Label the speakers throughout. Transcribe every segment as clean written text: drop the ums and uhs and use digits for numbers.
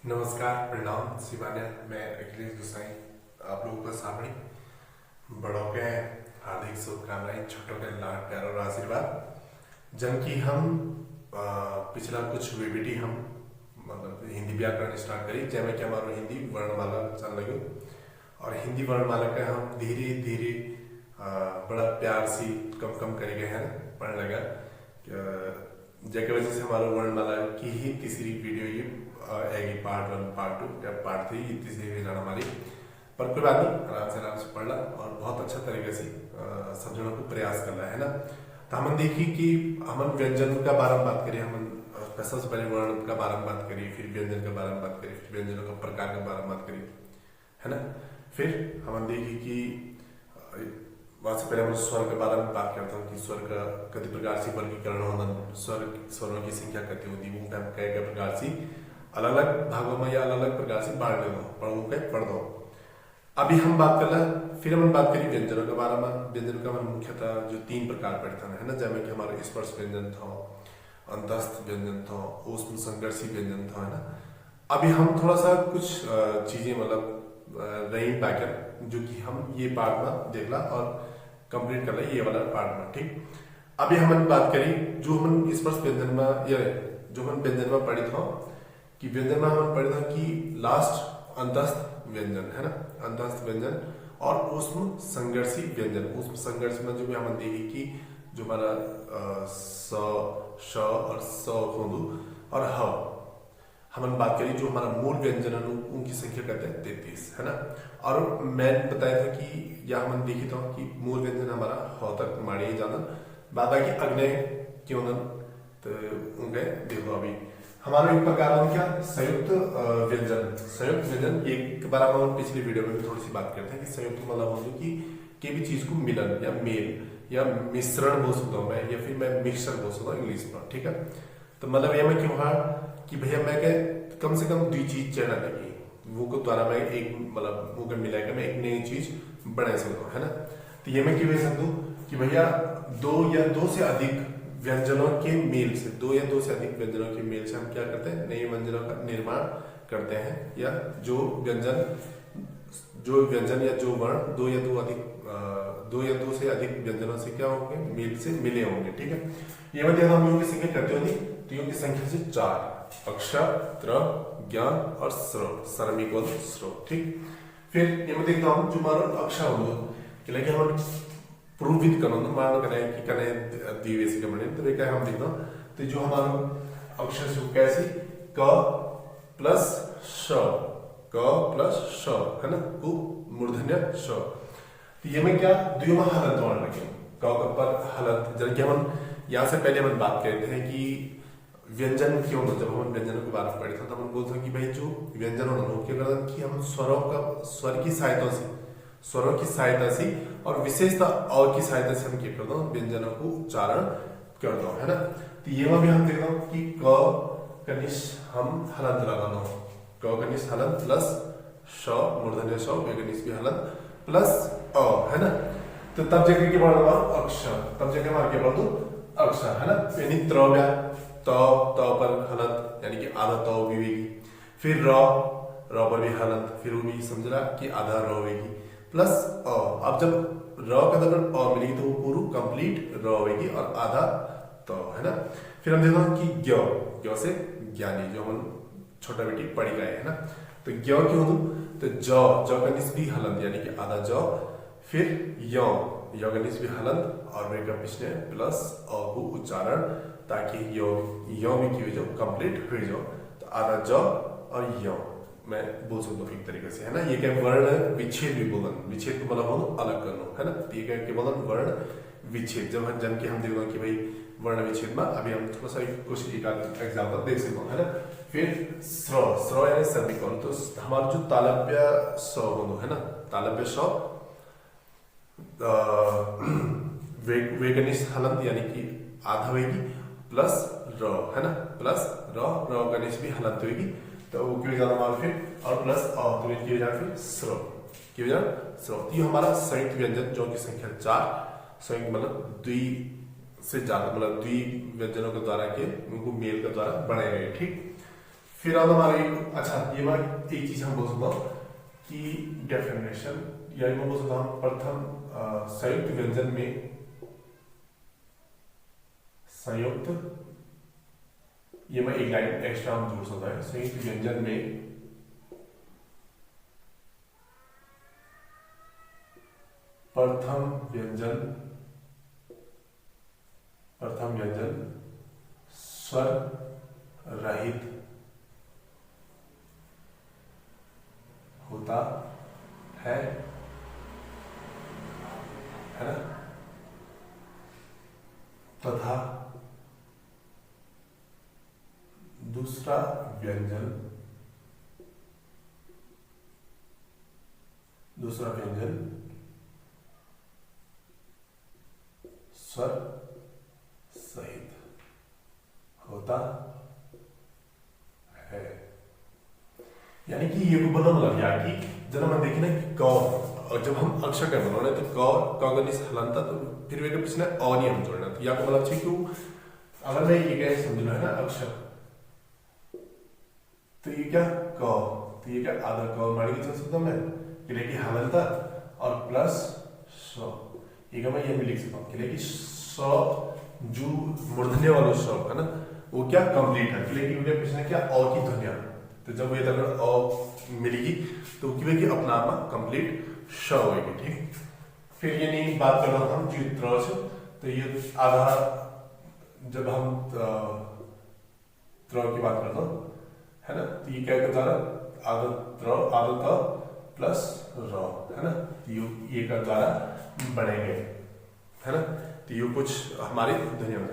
Speaker 1: नमस्कार, प्रणाम, शिवान्य। मैं अखिलेश गुसाई आप लोगों का सामने बड़ों के हार्दिक शुभकामनाएं, छोटों के लाड प्यार और आशीर्वाद। जन की हम पिछला कुछ वीबीटी हम मतलब हिंदी व्याकरण स्टार्ट करी, जैमें कि हमारो हिंदी वर्णमाला चल लगे और हिंदी वर्णमाला का हम धीरे धीरे बड़ा प्यार से कम कम कर गए हैं पढ़ने लगा। जैके वजह से हमारा वर्णमाला की ही तीसरी वीडियो ये आएगी, पार्ट 1 पार्ट 2 या पार्ट 3 ये तीसरी वीडियो हमारी। पर कोई बात नहीं, आराम से पढ़ ला और बहुत अच्छा तरीके से समझने को प्रयास कर रहा है ना। तो हम देखी कि हम व्यंजन का बारे में बात करें, हम सबसे पहले वर्ण का बारे में बात करी, फिर व्यंजन के बारे में बात करी, फिर व्यंजनों का प्रकार के बारे में बात करी, है ना। फिर हम देखी कि वहां से पहले हम स्वर के बारे में बात करते हैं कि स्वर का कई प्रकार से वर्गीकरण होना, स्वरों की संख्या कितनी होती है, वो कई प्रकार से अलग अलग भागों में या अलग अलग प्रकार से बांट दो पढ़ दो। अभी हम बात कर रहे, फिर हम बात करी व्यंजनों के बारे में। व्यंजन का मुख्यतः जो 3 प्रकार पड़ता है ना, जैसे कि हमारे स्पर्श व्यंजन था, अंतस्थ व्यंजन था, ऊष्म संघर्षी व्यंजन था, है ना। अभी हम थोड़ा सा कुछ चीजें मतलब रही पैकर जो कि हम ये पार्ट में देख ला और कंप्लीट कर ले ये वाला पार्ट में, ठीक। अभी हम बात करी जो हम स्पर्श व्यंजन में या जो हम व्यंजन में पढ़ी था कि व्यंजन में हम पढ़े था कि लास्ट अंतस्थ व्यंजन, है ना, अंतस्थ व्यंजन और ऊष्म संघर्षी व्यंजन। ऊष्म संघर्ष में जो भी हम देखे कि जो हमारा स, श और स होंदु और ह हम बात करी जो हमारा मूल व्यंजन है उनकी संख्या कहते हैं 33, है ना। और मैं बताया था कि या हम देखी था कि मूल व्यंजन हमारा ह तक माड़ी जाना बाद की अग्नि क्यों न, तो उनके देखो अभी हमारा एक प्रकार है क्या संयुक्त व्यंजन। संयुक्त व्यंजन एक बार हम पिछली वीडियो में भी थोड़ी सी बात करते हैं कि संयुक्त मतलब हो कि भी चीज को मिलन या मेल या मिश्रण बोल सकता हूँ मैं, या फिर मैं मिक्सर बोल सकता हूँ इंग्लिश में, ठीक है। तो मतलब ये मैं क्यों हाँ कि भैया मैं कम से कम 2 चीज चढ़ा लगी वो को द्वारा मैं एक मतलब वो मिलाकर मैं एक नई चीज बना सकता हूँ, है ना। तो ये मैं क्यों कह सकता हूँ कि भैया 2 या 2 से अधिक व्यंजनों के मेल से, 2 या 2 से अधिक व्यंजनों के मेल से हम क्या करते हैं, नए व्यंजनों का निर्माण करते हैं। या जो व्यंजन या जो वर्ण 2 या 2 से अधिक व्यंजनों से क्या होंगे, मेल से मिले होंगे, ठीक है। ये मतलब हम योग की संख्या करते होंगे तो योग की संख्या से 4 अक्षर, त्र, ज्ञान और स्र, सरमिकोल स्रो, ठीक। फिर ये मैं देखता हूँ जो हमारा अक्षर होगा कि लगे हम प्रूवित करना तो मान करें कि कने दिवेशी का बने तो वे क्या हम देखना तो जो हमारा अक्षर से कैसे क प्लस श, क प्लस श, है ना, को मूर्धन्य श। तो ये में क्या द्विमा हलंत वर्ण लगे क पर हलंत, जब कि हम यहाँ से पहले हम बात करते हैं कि व्यंजन क्यों हो, जब हम व्यंजनों के बारे में पढ़े थे तो हम बोलते हैं कि भाई जो व्यंजन होना वो क्या करता है कि हम स्वर की सहायता से और विशेषता और की सहायता से हम क्या करता हूँ व्यंजनों को उच्चारण करता हूँ, है ना। तो ये में भी हम देखता हूँ कि क कनिष्ठ हम हलंत लगाना हो, क कनिष्ठ हलंत प्लस श मूर्धन्य श वेगनिष्ठ भी हलंत प्लस अ, है ना। तो तब जगह के बाद अक्षर, तब जगह हमारे क्या बोल अक्षर, है ना। यानी त्रव्या त पर हलंत यानी कि आधा त होगी, फिर र पर भी हलंत, फिर वो भी समझ रहा कि आधा र होगी प्लस अ। अब जब र का अगर अ मिलेगी तो वो पूरी कंप्लीट र होगी और आधा त, है ना। फिर हम देखते हैं कि ज्ञ से ज्ञानी जो हम छोटा बेटी पढ़ी गए, है ना। तो ज्ञ क्यों दू तो ज का निस्बी हलंत यानी कि आधा ज, फिर य का निस्बी हलंत और वे का पिछले प्लस अ को उच्चारण ताकि यो भी की जो कंप्लीट हो जाओ। तो आधा ज और य मैं बोल सकता हूँ एक तरीके से, है ना। ये क्या वर्ण विच्छेद भी बोलन, विच्छेद को मतलब हम अलग करना, है ना। तो ये क्या के बोलन वर्ण विच्छेद, जब जन के हम देखो कि भाई वर्ण विच्छेद में अभी हम थोड़ा सा कुछ एक एग्जाम्पल देख सकते हैं, है ना। फिर स्र यानी सर्विकल, तो हमारा जो तालव्य स हो, है ना, तालव्य स वेगनिष्ठ हलंत यानी कि आधा होगी प्लस र, है ना, प्लस र गणेश भी हलंत होगी तो वो क्यों जाना हमारा फिर और प्लस और तो ये जाए फिर स्र, क्यों जाए स्र। ये हमारा संयुक्त व्यंजन जो की संख्या 4 संयुक्त मतलब द्वि से ज्यादा मतलब द्वि व्यंजनों के द्वारा के उनको मेल के द्वारा बनाए गए, ठीक। फिर अब हमारे अच्छा ये मैं एक चीज हम बोल सकता हूँ कि डेफिनेशन, यानी मैं बोल सकता हूँ प्रथम संयुक्त व्यंजन में, संयुक्त, ये मैं एक लाइन एक्स्ट्रा हम जोड़ सकता है, संयुक्त व्यंजन में प्रथम व्यंजन स्वर रहित होता है ना, तथा दूसरा व्यंजन स्वर सहित होता है। यानी कि ये को बोलना मतलब क्या कि जब हम देखें ना कि क, और जब हम अक्षर का बनाने तो क गणित हलनता तो फिर वे पिछले अ नहीं हम जोड़ना, तो या को मतलब है कि अगर मैं ये कह समझ लो है ना अक्षर, तो ये क्या क, तो ये क्या आधा क मारी की चल सकता मैं कि हलनता और प्लस स, ये का मैं ये भी लिख सकता हूँ कि स जो मूर्धन्य वाला स है ना वो क्या कंप्लीट है, लेकिन उनके पीछे क्या अ की ध्वनिया, तो जब ये अगर अ मिलेगी तो कि अपना आप कंप्लीट श होगी। ठीक, फिर ये नहीं बात कर रहा हम जो त्र से, तो ये आधा जब हम त्र की बात करता हूँ है ना, तो ये क्या करता है आधा त्र आधा त प्लस र है ना, तो ये का द्वारा बनेंगे है ना, तो ये कुछ हमारी धन्यवाद।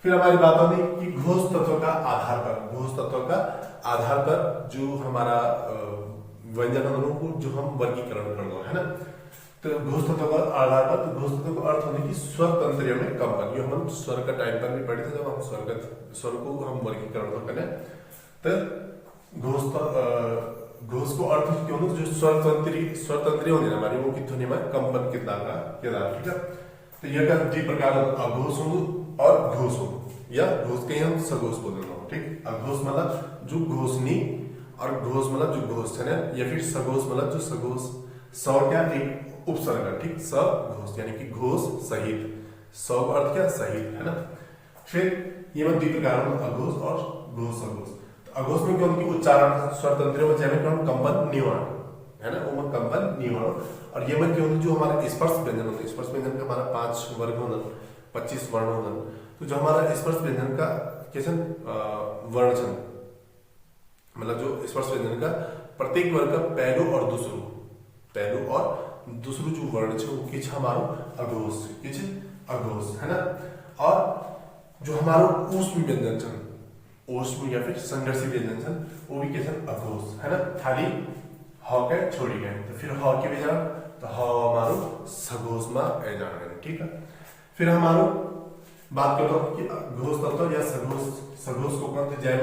Speaker 1: फिर हमारी बात आती है कि घोष तत्व का आधार पर जो हमारा व्यंजनों को जो हम वर्गीकरण कर लो है ना, तो घोष तत्व का आधार पर, तो घोष तत्व का अर्थ होने की स्वर तंत्र में कंपन, ये हम स्वर का टाइम पर भी पढ़े थे जब हम स्वर को हम वर्गीकरण करें, तो घोष को अर्थ क्यों ना जो स्वर तंत्री होने हमारी वो की ध्वनि में कंपन कितना का केदार। ठीक है, तो यह का दो प्रकार अघोष हो और घोष हो, या घोष के हम सघोष बोल रहे हो। ठीक, अघोष मतलब जो घोषनी और घोष मतलब जो घोष है ना, या फिर सघोष मतलब जो सघोष, स क्या एक उपसर्ग है। ठीक, सघोष यानी कि घोष सहित, स का अर्थ क्या सहित है ना। फिर ये दो प्रकार अघोष और घोष सघोष। अघोष में क्या उनकी उच्चारण स्वर तंत्रों में जैसे कंपन निवारण है ना, वो कंपन निवारण, और ये में क्यों जो हमारे स्पर्श व्यंजन होते हैं, स्पर्श व्यंजन का हमारा 5 वर्ग होना, 25 वर्ण होना, तो जो हमारा स्पर्श व्यंजन का कैसे वर्ण छंद, मतलब जो स्पर्श व्यंजन का प्रत्येक वर्ग का पहलू और दूसरू जो वर्ण है वो किछ हमारो अघोष है ना। और जो हमारो ऊष्म व्यंजन छंद, ऊष्म या फिर संघर्षी व्यंजन छंद, वो भी कैसे अघोष है ना, खाली ह के छोड़ी गए, तो फिर ह के बजाय तो ह हमारो सघोष में आ जाएगा। ठीक है, फिर हमारो बात करता हूँ कि घोष तत्व या सघोष को कौन जय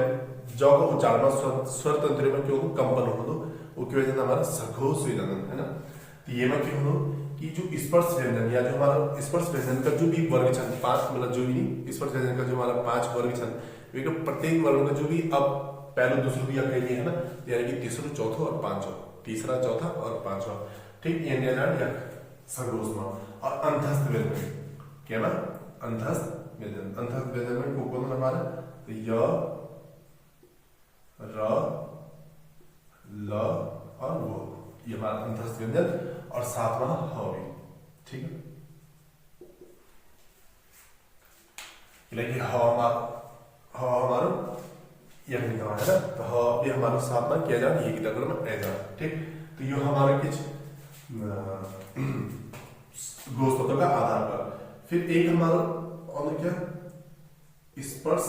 Speaker 1: ज का उच्चारण स्वर तंत्र में क्यों कंपन हो दो वो की वजह से हमारा सघोष व्यंजन है ना। तो ये में क्यों हो कि जो स्पर्श व्यंजन या जो हमारा स्पर्श व्यंजन का जो भी वर्ग छंद 5, मतलब जो भी स्पर्श व्यंजन का जो हमारा 5 वर्ग छंद, वे प्रत्येक वर्ग का जो भी अब पहले दूसरे या कहिए है ना, यानी कि तीसरा चौथा और पांचवा, तीसरा चौथा और पांचवा। ठीक, ये या सघोष में। और अंतस्थ व्यंजन क्या ना, अंतस्थ व्यंजन में कौन हमारा तो य र ल और वो, ये हमारा अंतस्थ व्यंजन, और सातवां ह भी। ठीक है, लेकिन हमारा यह है ना, तो ह भी हमारा सातवां किया जाए ये की तरह में ऐसा। ठीक, तो ये हमारा किस घोष तत्व का आधार पर। फिर एक हमारा और क्या स्पर्श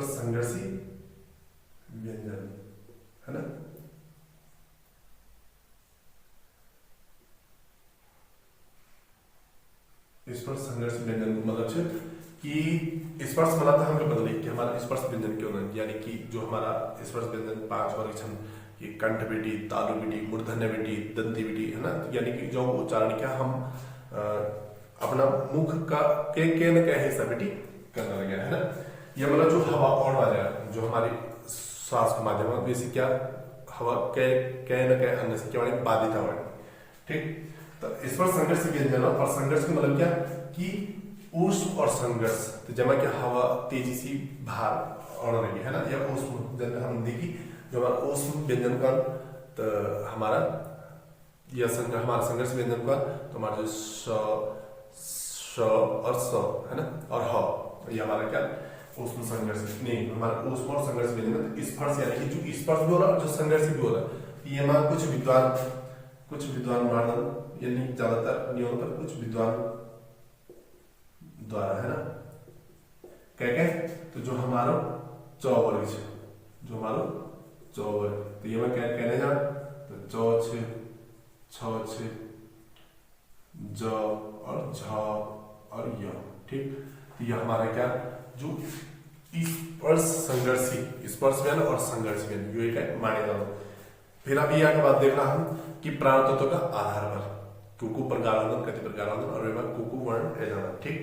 Speaker 1: संघर्षी व्यंजन है ना। स्पर्श संघर्षी व्यंजन को मतलब कि स्पर्श मतलब हम बदले कि हमारा स्पर्श व्यंजन क्यों ना, यानी कि जो हमारा स्पर्श व्यंजन 5 वर्ग छंद कि कंठ बेटी, तालु बेटी, मूर्धन्य बेटी, दंती बेटी, है ना। यानी कि जो उच्चारण क्या हम अपना मुख का के न क्या हिस्सा बेटी करने लगे, है ना। ये मतलब जो हवा और वाला जो हमारी श्वास के माध्यम में वैसे क्या हवा कह न कह अन्य से क्या वाली बाधित हवा, ठीक। तो इस पर संघर्ष व्यंजन और संघर्ष का मतलब क्या कि ऊष्म और संघर्ष, तो जमा क्या हवा तेजी से बाहर और लगी, है ना। या ऊष्म जब हम देखी जो हमारा ऊष्म व्यंजन का, तो हमारा यह हमारा संघर्ष व्यंजन का, तो हमारा जो श और स, है ना, और ह, ये हमारा क्या ऊष्म संघर्ष नहीं, हमारा ऊष्म और संघर्ष व्यंजन स्पर्श, यानी कि जो स्पर्श भी हो रहा है जो संघर्ष भी हो रहा है। ये हमारा कुछ विद्वान वर्णन, यानी ज्यादातर नहीं होता, कुछ विद्वान द्वारा, है ना, क्या तो जो हमारा चौवर्ग है, जो हमारा चौवर्ग, तो ये मैं क्या कहने जा, तो चौ छ छ ज और झ और य, ठीक। तो ये हमारा क्या जो स्पर्श संघर्षी, स्पर्श व्यंजन और संघर्ष व्यंजन ये क्या माने जाओ। फिर अब यह बात देखना हम कि प्राण तत्व का आधार पर कुकु प्रकारांतन, कति प्रकारांतन और कुकु वर्ण है जाना, ठीक।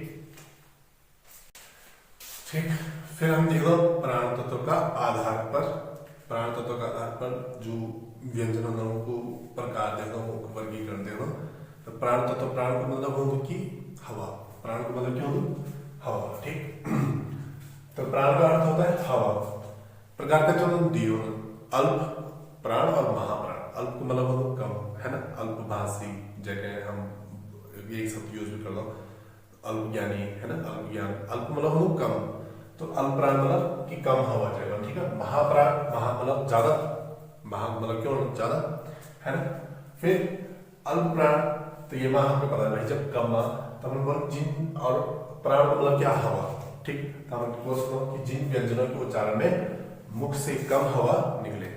Speaker 1: फिर हम देख लो प्राण तत्व का आधार पर, प्राण तत्व का आधार पर जो व्यंजनों को प्रकार दे दो, वर्गीकरण दे दो। तो प्राण तत्व, प्राण को मतलब हो कि हवा, प्राण को मतलब क्या हो हवा, ठीक। तो प्राण का अर्थ होता है हवा। प्रकार के तो दियो अल्प प्राण और महाप्राण। अल्प को मतलब हो कम, है ना, अल्पभाषी, जगह हम एक शब्द यूज भी कर लो, अल्प ज्ञानी, है ना, अल्प ज्ञान। अल्प मतलब हो कम, तो अल्प प्राण मतलब कि कम हवा जाएगा, ठीक है। महाप्राण, महा मतलब ज्यादा, महा मतलब क्यों ज्यादा, है ना। फिर अल्प प्राण, तो ये महा हमको पता है जब कम तब हम बोल जिन, और प्राण मतलब क्या हवा, ठीक। तो हम कि जिन व्यंजनों के उच्चारण में मुख से कम हवा निकले,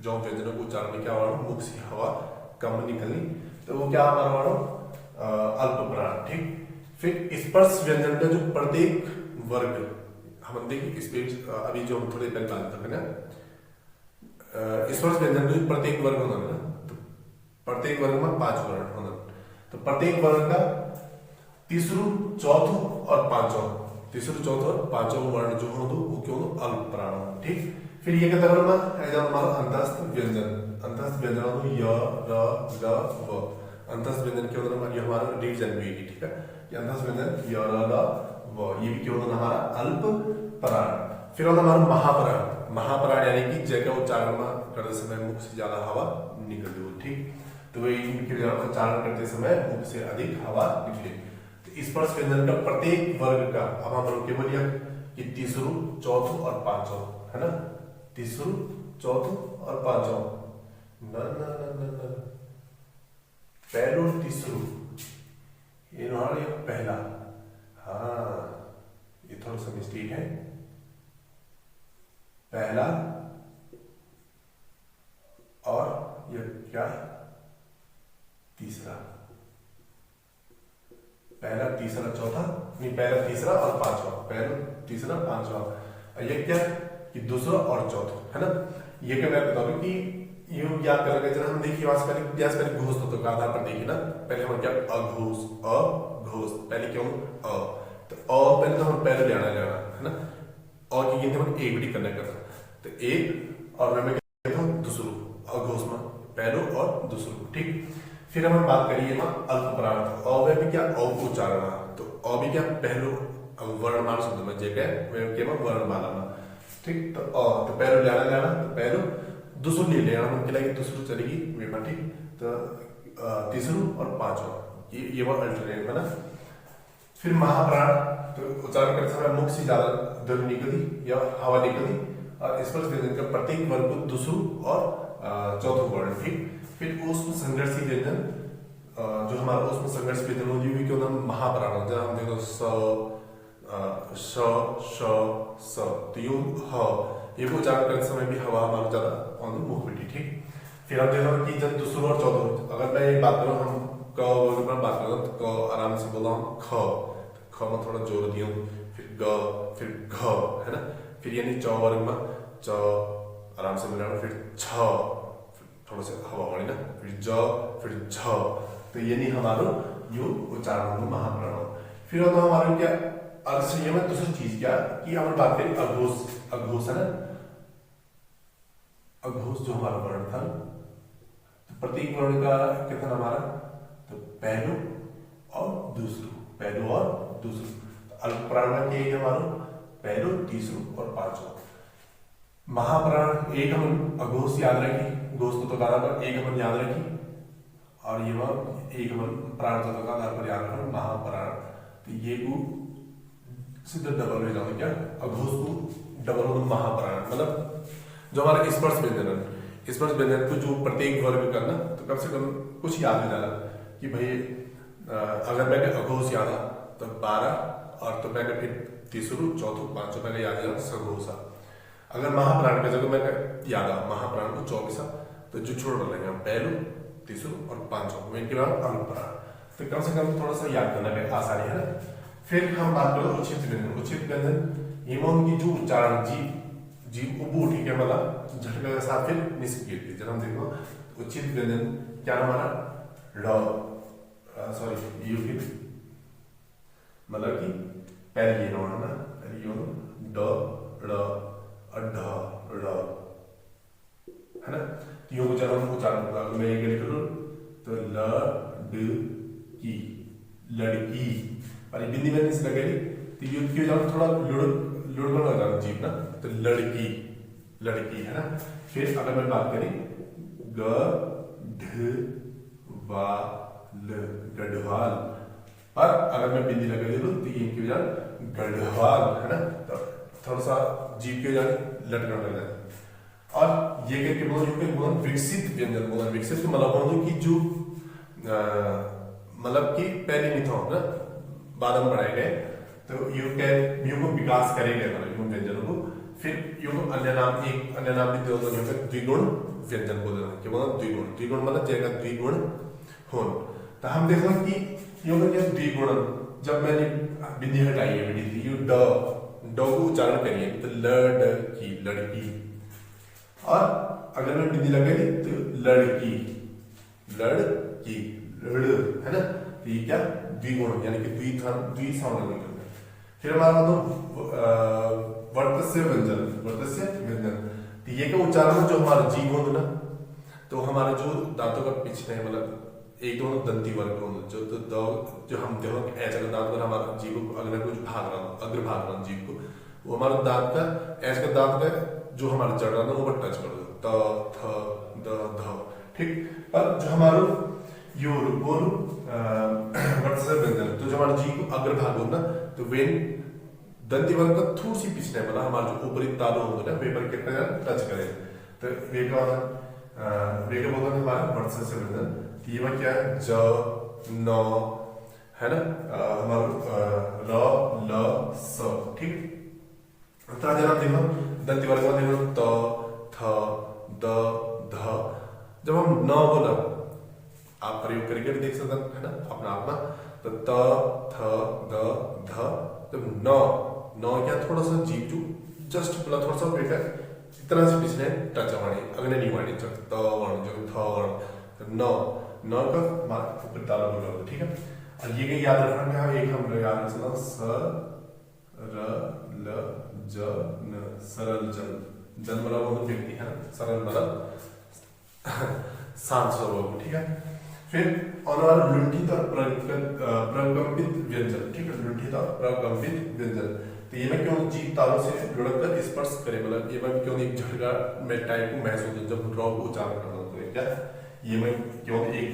Speaker 1: जो व्यंजनों के उच्चारण में क्या हो मुख से हवा कम निकलनी, तो वो क्या हमारा अल्प प्राण, ठीक। फिर स्पर्श व्यंजन का जो प्रत्येक वर्ग, हम देखिए इस पेज अभी जो हम थोड़े पहले बात कर रहे हैं, स्पर्श व्यंजन का प्रत्येक वर्ग होना है, तो प्रत्येक वर्ग में 5 वर्ण होना, तो प्रत्येक वर्ग का तीसरू, चौथो और पांचवा, तीसरू, चौथो और पांचवा वर्ण जो हो वो क्यों अल्प प्राण, ठीक। फिर ये कहता है हमारा अंतस्थ व्यंजन, अंतस्थ व्यंजन य र ग व, अंतस्थ व्यंजन क्यों ये हमारा डिवीजन भी है, ठीक है। ये अंतस्थ व्यंजन य र ग व, ये भी क्यों हमारा अल्प प्राण। फिर हमारा महाप्राण, महाप्राण यानी कि जगह उच्चारण करते समय मुख से ज्यादा हवा निकलती हो, ठीक। तो वही इनके उच्चारण करते समय मुख से अधिक हवा निकले। तो स्पर्श व्यंजन का प्रत्येक वर्ग का अब हम लोग केवल यह कि तीसरू, चौथो और पांचवा, है ना, तीसरू, चौथो और पांचवा, न न न न न पहलू तीसरू, ये पहला, हाँ ये थोड़ा सा मिस्टेक है, पहला और ये क्या तीसरा, पहला, तीसरा, चौथा, नहीं पहला, तीसरा और पांचवा, पहला, तीसरा, पांचवा, ये क्या कि दूसरा और चौथा, है ना। ये क्या मैं बताऊं कि ये याद करेंगे जरा हम देखिए पहले घोष तत्व का आधार पर देखिए ना, पहले हम क्या अघोष, अघोष, पहले क्यों तो पहले तो हम पहले लेना है ना, और की गिनती हम एक भी करना करता, तो एक और मैं कहता हूँ दूसरो, अघोष में पहलो और दूसरो, ठीक। फिर हम बात करिए ना अल्प प्राण, अ भी क्या अ उच्चारण, तो अ भी क्या पहलो वर्णमाला शब्द में जगह के वर्णमाला में, ठीक। तो तो पहलो लेना तो पहलो, दूसरो नहीं लेना, हम कहलाएगी दूसरो चलेगी वेमा, ठीक। तो तीसरो और पांचवा ये वो अल्टरनेट है ना। फिर महाप्राण, तो उच्चारण करते समय मुख से ज्यादा ध्वनि निकली या हवा निकली, और स्पर्श व्यंजन का प्रत्येक वर्ग को दूसरो और चौथो वर्ण, ठीक। फिर ऊष्म संघर्षी व्यंजन, जो हमारा ऊष्म संघर्ष व्यंजन होगी भी क्यों नाम महाप्राण, जहाँ हम देखो स श श स, तो यू ह ये को उच्चारण करते समय भी हवा हमारा ज्यादा ऑन मुख बेटी, ठीक। फिर हम देखो कि जब दूसरो और चौथो, अगर मैं ये बात करूँ हम क वर्ग पर बात करूँ तो क आराम से बोला हूँ, ख में थोड़ा जोर दिया, फिर ग, फिर घ, है ना। फिर यानी चौ वर्ग में च आराम से मिलाना, फिर छ, थोड़ा सा हवा वाली ना, फिर ज, फिर झ, तो ये नहीं हमारो यो उच्चारण में महाप्राण। फिर होता हमारे क्या अर्थ से में दूसरी चीज क्या कि हम बात करें अघोष, अघोष है ना, अघोष जो हमारा वर्ण था, तो प्रत्येक वर्ण का कितना हमारा, तो पहलू और दूसरू, पहलू और दूसरू। तो अल्पप्राण में क्या है हमारा, पहलू, तीसरू और पांचवा। महाप्राण एक हम अघोष याद रखी, घोष तो आधार पर एक हम याद रखी, और ये एक हम प्राण तो आधार पर याद रखना महाप्राण। तो ये को सीधे डबल हो जाता क्या, अघोष को डबल हो महाप्राण, मतलब जो हमारा स्पर्श व्यंजन है, स्पर्श व्यंजन को जो प्रत्येक वर्ग करना, तो कम से कम कुछ याद हो जाना कि भाई अगर मैंने अघोष याद आ तो 12, और तो मैंने फिर तीसरू, चौथो, पांचों मैंने याद दिया सघोषा। अगर महाप्राण के जगह मैंने याद आ महाप्राण को 24, तो जो छोड़ डालेंगे हम पहलू, तीसरू और पांचों, इनके बाद अल्पप्राण। तो कम से कम थोड़ा सा याद करने में आसानी है ना। फिर हम बात करें उचित व्यंजन। उचित व्यंजन ये उनकी जो उच्चारण जीव उबू ठीक है, मतलब झटके के साथ फिर निष्क्रिय। जब हम देखो उचित व्यंजन क्या हमारा र, सॉरी यू फिर मतलब कि पहले ये नोट है ना, पहले यो ड, ड़ और ढ, ड़ है ना। तो यो जब हम उच्चारण होगा, मैं ये लिख लूं तो ल ड की, लड़की, और ये बिंदी में से लगेगी, तो ये क्यों जाओ थोड़ा लुड़गुड़ हो जाता जीव ना, तो लड़की, लड़की है ना। फिर अगर मैं बात करें ग ढ वा ल, गढ़वाल, और अगर मैं बिंदी लगा दूं तो ये क्यों जाए गढ़वाल है ना, तो थोड़ा सा जीव क्यों जाए लटकन लग जाए। और ये के बोल विकसित व्यंजन बोल, विकसित मतलब बोल कि जो मतलब कि पहले नहीं था ना, बाद में बढ़ाए गए, तो यू को विकास करेंगे मतलब व्यंजनों को। फिर यू को अन्य नाम, एक अन्य नाम भी दो द्विगुण व्यंजन बोल रहे हैं, क्या बोला द्विगुण, द्विगुण मतलब जगह द्विगुण होन। तो हम देखो कि यू को क्या द्विगुण, जब मैंने बिंदी हटाई है बिंदी, यू ड, ड को उच्चारण करिए तो ल ड की, लड़की, और अगर मैं बिंदी लगाई तो लड़की, लड़की, लड़ है ना। तो ये क्या द्विगुण यानी कि द्विसाउंड निकल। फिर हमारा वर्तस्य व्यंजन, वर्तस्य व्यंजन, तो ये का उच्चारण जो हमारा जीव हो ना, तो हमारे जो दांतों का पिछले मतलब एक दोनों दंती वर्ग हो जो, तो जो हम देखो ऐसा का दांत पर हमारा जीव को अग्र कुछ भाग रहा, अग्र भाग रहा जीव को, वो हमारा दांत का ऐसा का दांत का जो हमारा जड़ रहा वो टच कर दो, त थ द ध, ठीक। और जो हमारा योर बोल वर्तस्य व्यंजन, तो जो हमारा जीव को अग्र भाग हो ना, तो वेन दंती वर्ग का थोड़ी सी पिछले वाला हमारा जो ऊपरी तालु होगा ना, वे पर कितना टच करे, तो वे का बोलते हैं हमारा वर्तस्य व्यंजन। ये में क्या है ज, न है ना, हमारा र, ल, स, ठीक। तो आज हम देखो दंती वर्ग में देखो त, थ, द, ध। जब हम न बोला आप प्रयोग करके देख सकते हैं है ना अपना आप में, तो त, थ, द, ध, जब न क्या थोड़ा सा जीव जो जस्ट बोला थोड़ा सा बेटा इतना से पिछले टच वाणी अग्नि नहीं वाणी जब त वर्ण जो थ वर्ण, न का ऊपर ताला बोला, ठीक है। और ये याद रखना है, एक हम याद रख सकते स, र, ल, ज, न, सरल जन, जन मतलब व्यक्ति है ना, सरल मतलब शांत स्वभाव, ठीक है। फिर और लुंठित और प्रकंपित व्यंजन, ठीक है, लुंठित और प्रकंपित व्यंजन, तो ये में क्यों जीव तालों से लुढ़क स्पर्श करे, मतलब ये में क्यों एक झटका में टाइप को महसूस होता जब रॉ को उच्चारण करना, तो क्या ये में क्यों एक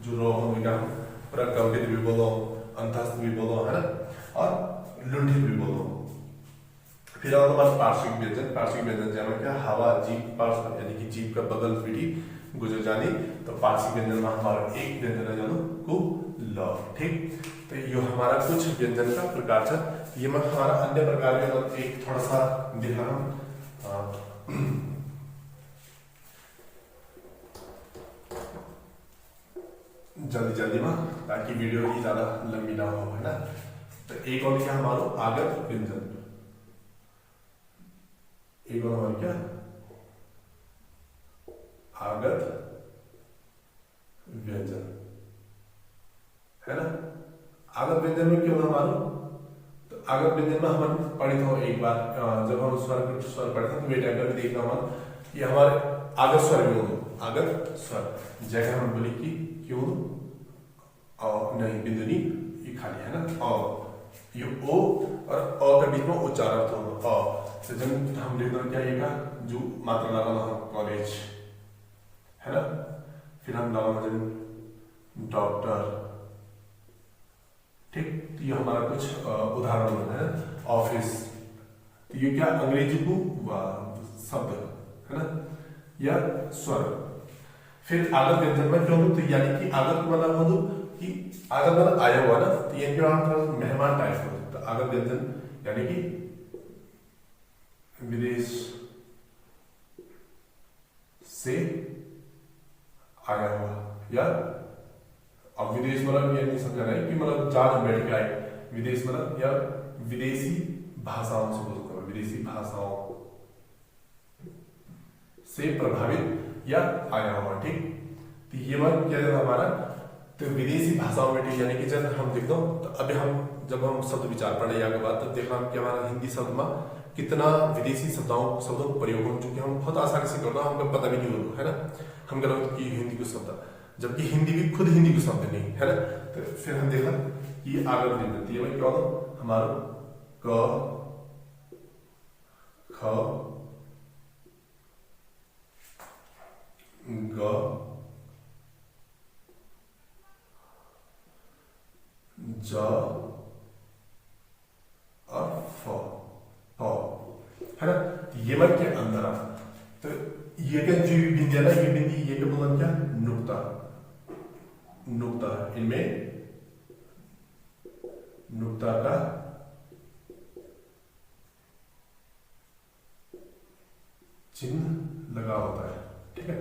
Speaker 1: जो रॉ हो क्या प्रकंपित भी बोलो, अंतस्थ भी बोलो है ना, और लुंठित भी बोलो। फिर और हमारे पार्श्विक व्यंजन, पार्श्विक व्यंजन जहाँ क्या हवा जीव पार्श्व यानी कि जीव का बगल पीढ़ी गुजर जानी, तो पार्श्विक व्यंजन में हमारा एक व्यंजन है जानो को ल, ठीक। तो ये हमारा कुछ व्यंजन का प्रकार था। ये में हमारा अन्य प्रकार के एक थोड़ा सा दिखा जल्दी में, ताकि वीडियो ही ज्यादा लंबी ना हो, है ना। तो एक और क्या हमारा आगत व्यंजन, एक और हमारा क्या आगत व्यंजन, है ना। आगत व्यंजन में क्यों ना मानो, तो आगत व्यंजन में हम पढ़े थे एक बार, जब हम स्वर पढ़े थे तो वे टाइम पर देखना हम कि हमारे आगत स्वर में हो, आगत स्वर जगह हम बोली कि क्यों और नहीं बिंदु नहीं, ये खाली है ना। और ये ओ और अ के बीच में उच्चारण तो अ, तो जब हम लिखना क्या आएगा, जो मात्रा लगाना हम कॉलेज, है ना। फिर हम लगाना जब डॉक्टर, ठीक। तो ये हमारा कुछ उदाहरण है। ऑफिस, तो ये क्या अंग्रेजी को शब्द है ना, या स्वर। फिर आगत व्यंजन में क्यों, तो यानी कि आगत मतलब हो कि आगत मतलब आया हुआ ना, तो ये क्या मेहमान टाइप हो, तो आगत व्यंजन यानी कि विदेश से आया हुआ, या अब विदेश मतलब ये नहीं समझना है कि मतलब जहां बैठ के आए, विदेश मतलब या विदेशी भाषाओं से बोलते हैं, विदेशी भाषाओं से प्रभावित या आया हुआ, ठीक। तो ये बात क्या है हमारा, तो विदेशी भाषाओं में, ठीक। यानी कि जब हम देखते हो तो अभी हम जब हम शब्द विचार पढ़े या के बाद तब देखना कि हमारा हिंदी शब्द में कितना विदेशी शब्दों का प्रयोग हो, चूंकि हम बहुत आसानी से करना, हमको पता भी नहीं होता है ना। हम कह रहे कि हिंदी को शब्द, जबकि हिंदी भी खुद हिंदी को शब्द नहीं है ना। तो फिर हम देखा कि आगत व्यंजन ये क्या होता हमारा क ख ग ज और फ है ना। ये मत के अंदर तो ये क्या जो बिंदी है ना, ये बिंदी ये क्या बोला क्या, नुक्ता, नुक्ता, इनमें नुक्ता का चिन्ह लगा होता है, ठीक है।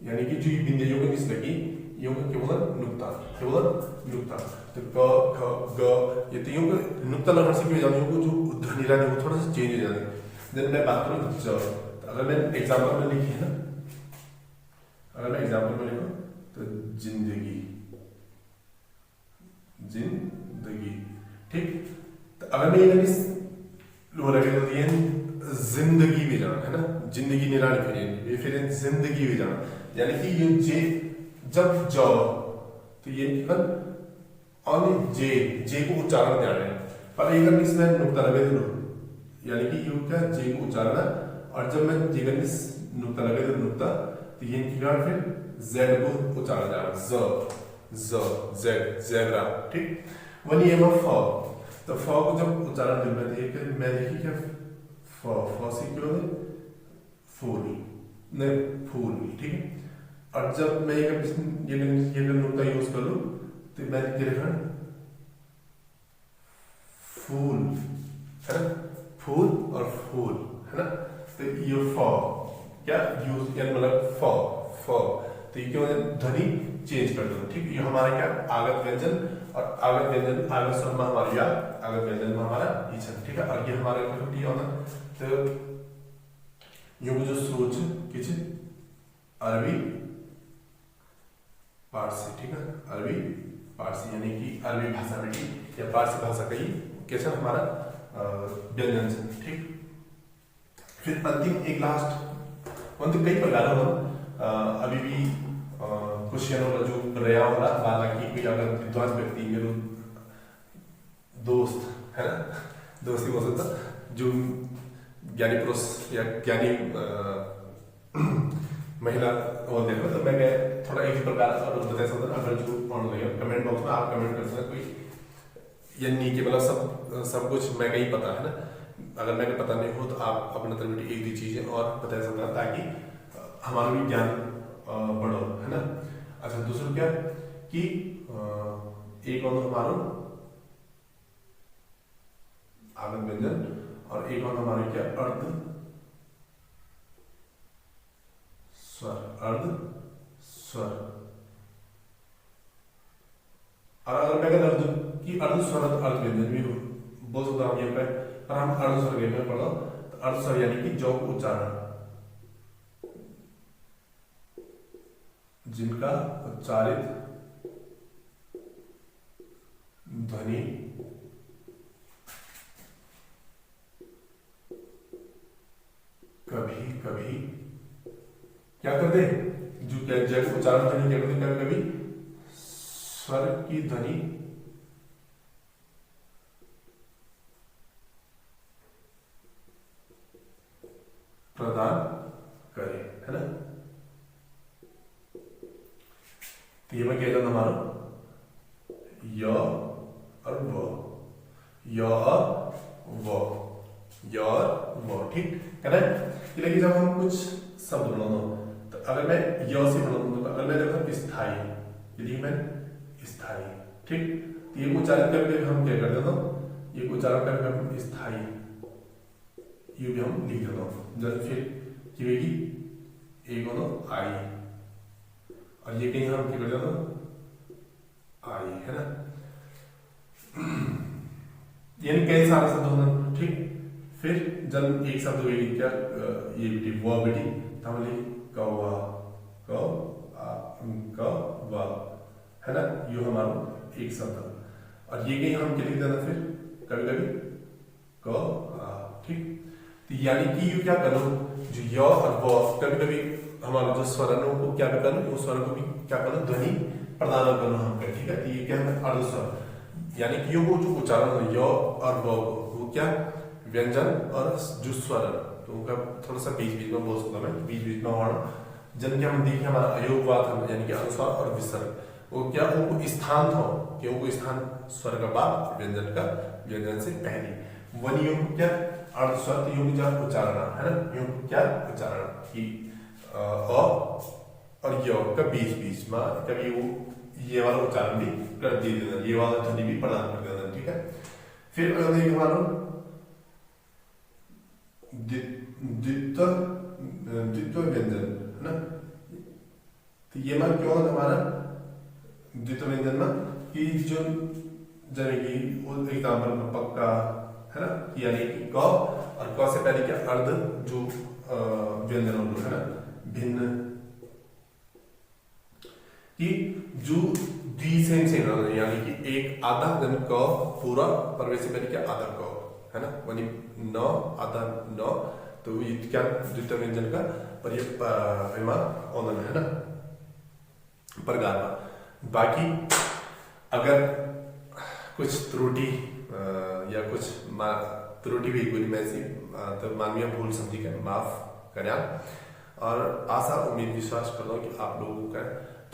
Speaker 1: यानी कि जो बिंदी योग किस लगी, योग केवल नुक्ता, केवल नुक्ता। तो क ख ग ये तो योग नुक्ता लगने से क्या हो जाता है, जो ध्वनि रानी वो थोड़ा सा चेंज हो जाता है। जब मैं बात करूँ ज, अगर मैं एग्जाम्पल में लिखी है ना, अगर मैं एग्जाम्पल में लिखूँ तो जिंदगी, जिंदगी, ठीक। तो अगर मैं ये लगे तो ये जिंदगी भी जाना है ना, जिंदगी निरानी फिर जिंदगी भी जाना, यानी कि ये जे जब ज, तो ये केवल जे को उच्चारण ध्यान है, पर एक इसमें नुक्ता लगे तो यानी कि यू क्या जे को उच्चारण है, और जब मैं जे नुक्ता लगे तो नुक्ता, तो ये फिर जेड को उच्चारण जा रहा है, ज जेड जेब्रा, ठीक। वही है फ, तो फ को जब उच्चारण जब मैं देख मैं देखी क्या फ से क्यों है फूल, नहीं फूल, ठीक है। और जब मैं ये नुक्ता यूज करूं तो मैं लिखा फूल, है ना, फूल और फूल, है ना। तो ये फ क्या यूज यानी मतलब फ, तो ये क्यों ध्वनि चेंज कर दो, ठीक। ये हमारा क्या आगत व्यंजन, और आगत व्यंजन आगत स्वर में हमारा या आगत व्यंजन में हमारा इच्छन, ठीक है। और ये हमारा क्या होना, तो यो जो स्रोत किछ अरबी पारसी, ठीक है, अरबी पारसी यानी कि अरबी भाषा में, ठीक, या पारसी भाषा का ही कैसे हमारा व्यंजन, ठीक। फिर अंतिम एक लास्ट तो कई प्रकार हो, अभी भी क्वेश्चन वाला जो रहा वाला हालांकि कोई अगर विद्वान व्यक्ति मेरे दोस्त है ना, दोस्त ही हो सकता जो ज्ञानी पुरुष या ज्ञानी महिला और देखो, तो मैं थोड़ा एक प्रकार बता सकता अगर जो कमेंट बॉक्स में आप कमेंट कर सकते कोई या नहीं कि मतलब सब कुछ मैं कहीं पता है ना, अगर मैंने पता नहीं हो तो आप अपने तरफ एक दी चीजें और बता सकते हैं ताकि हमारा भी ज्ञान बढ़ो, है ना। अच्छा दूसरा क्या कि एक और हमारा आगत व्यंजन और एक और हमारे क्या अर्ध स्वर, अर्ध स्वर। और अगर मैं कहता कि अर्ध स्वर अर्ध व्यंजन भी बोल सकता हूं यहाँ पर हम अर्ध स्वर में पढ़ो तो अर्ध स्वर यानी कि जो उच्चारण जिनका उच्चारित ध्वनि कभी कभी क्या कर दे, जो जब उच्चारण ध्वनि क्या करते, कभी कभी स्वर की ध्वनि प्रदान करे, है ना। तो ये में क्या जाता हमारा य और व, य और व, य और व, ठीक है ना। लेकिन जब हम कुछ शब्द बनाना तो अगर मैं य से बनाऊंगा, अगर मैं देखो स्थायी, यदि मैं स्थायी, ठीक, तो ये उच्चारण करके हम क्या कर देते, ये उच्चारण करके हम स्थायी ये भी हम लिख देता हूँ। जब फिर किवेगी एक होना आई, और ये कहीं हम क्या कर देता आई, है ना। यानी कई सारे शब्द होना, ठीक। फिर जब एक शब्द होगी क्या, ये बेटी वो बेटी, तब लिख कौवा, कौवा, है ना। ये हमारा एक शब्द, और ये कहीं हम क्या लिख देना फिर कभी कभी क, ठीक। तो यानी कि ये क्या करो, जो य और व कभी कभी हमारे जो स्वरों को क्या करो, वो स्वरों को भी क्या करो, ध्वनि प्रदान करो हम, ठीक है। तो ये क्या है अर्ध स्वर, यानी कि वो जो उच्चारण है य और व, वो क्या व्यंजन और जो स्वर, तो उनका थोड़ा सा बीच बीच में बोल सकता मैं, बीच बीच में वर्ण, जन के हम देखिए हमारा अयोगवाद है, यानी कि अनुस्वार और विसर्ग, वो क्या उनको स्थान था, कि उनको स्थान स्वर का बाद व्यंजन का, व्यंजन से पहले वन योग क्या अर्धस्वर योग क्या उच्चारण, है ना। योग क्या उच्चारण की और य का बीच बीच में कभी वो ये वाला उच्चारण भी कर दे देना, ये वाला ध्वनि भी प्रदान कर देना, ठीक है। फिर अगर देखिए हमारा द्वित्व व्यंजन, है ना। तो ये मान क्यों है हमारा द्वित्व व्यंजन में कि जो जैसे वो एग्जाम्पल में पक्का, है ना, यानी कि क और क से पहले क्या अर्ध जो व्यंजन होते हैं, है ना, भिन्न, कि जो द्विसेन से यानी कि एक आधा जन क पूरा प्रवेश से पहले क्या आधा क, है ना, वनी न आधा न, तो ये क्या द्वितीय व्यंजन का पर ये ऑनन, है ना, प्रकार। बाकी अगर कुछ त्रुटि या कुछ त्रुटि भी कोई में सी तो मानवीय भूल समझी कर माफ करें, और आशा उम्मीद विश्वास करता हूँ कि आप लोगों का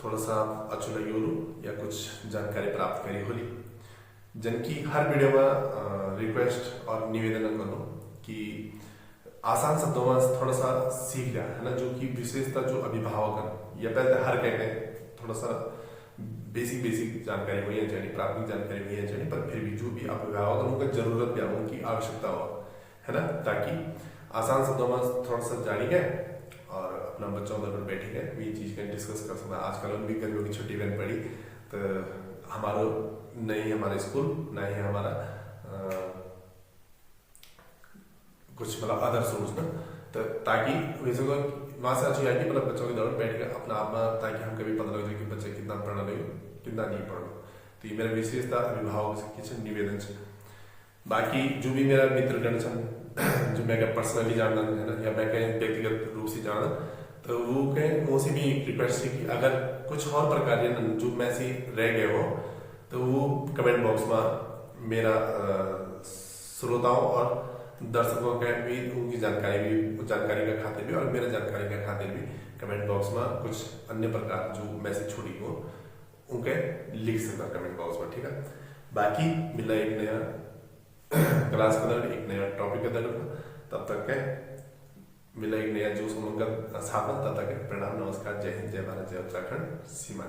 Speaker 1: थोड़ा सा अच्छा लगी हो या कुछ जानकारी प्राप्त करी होली। जन की हर वीडियो में रिक्वेस्ट और निवेदन करूँ कि आसान शब्दों में थोड़ा सा सीख लिया, है ना, जो कि विशेषता जो अभिभावक या पहले हर कहते थोड़ा सा बेसिक जानकारी हुई है चाहिए, प्राथमिक जानकारी हुई है चाहिए, पर फिर भी जो भी अभिभावक उनका जरूरत या उनकी आवश्यकता हो, है ना, ताकि आसान शब्दों में थोड़ा सा जानी गए और अपना बच्चों पर बैठे गए ये चीज़ का डिस्कस कर सकते। आजकल भी गर्मियों की छुट्टी बन पड़ी तो हमारा नहीं हमारा स्कूल ना ही हमारा कुछ मतलब अदर सोर्स ना, तो ताकि वैसे को वहाँ से अच्छी आएगी मतलब बच्चों के दौरान बैठ कर अपना आप में, ताकि हम कभी पता लग जाए कि बच्चे कितना पढ़ना नहीं कितना नहीं पढ़ना। तो ये मेरा विशेषता अभिभावक से किसी निवेदन से। बाकी जो भी मेरा मित्रगण जो मैं पर्सनली जानना है ना, या मैं कहीं व्यक्तिगत रूप से जानना, तो वो कहें वो से भी रिक्वेस्ट है कि अगर कुछ और प्रकार जो मैं से रह गए हो तो वो कमेंट बॉक्स में मेरा श्रोताओं और दर्शकों के भी उनकी जानकारी का खातिर भी और मेरा जानकारी का खातिर भी कमेंट बॉक्स में कुछ अन्य प्रकार जो मैसेज छोड़ी हो उनके लिख सकता कमेंट बॉक्स में, ठीक है। बाकी मिला एक नया क्लास का दर्द, एक नया टॉपिक का दर्द, तब तक के मिला एक नया जोश उमंग का साथ में, तब तक प्रणाम नमस्कार, जय हिंद, जय भारत, जय उत्तराखंड, सीमा।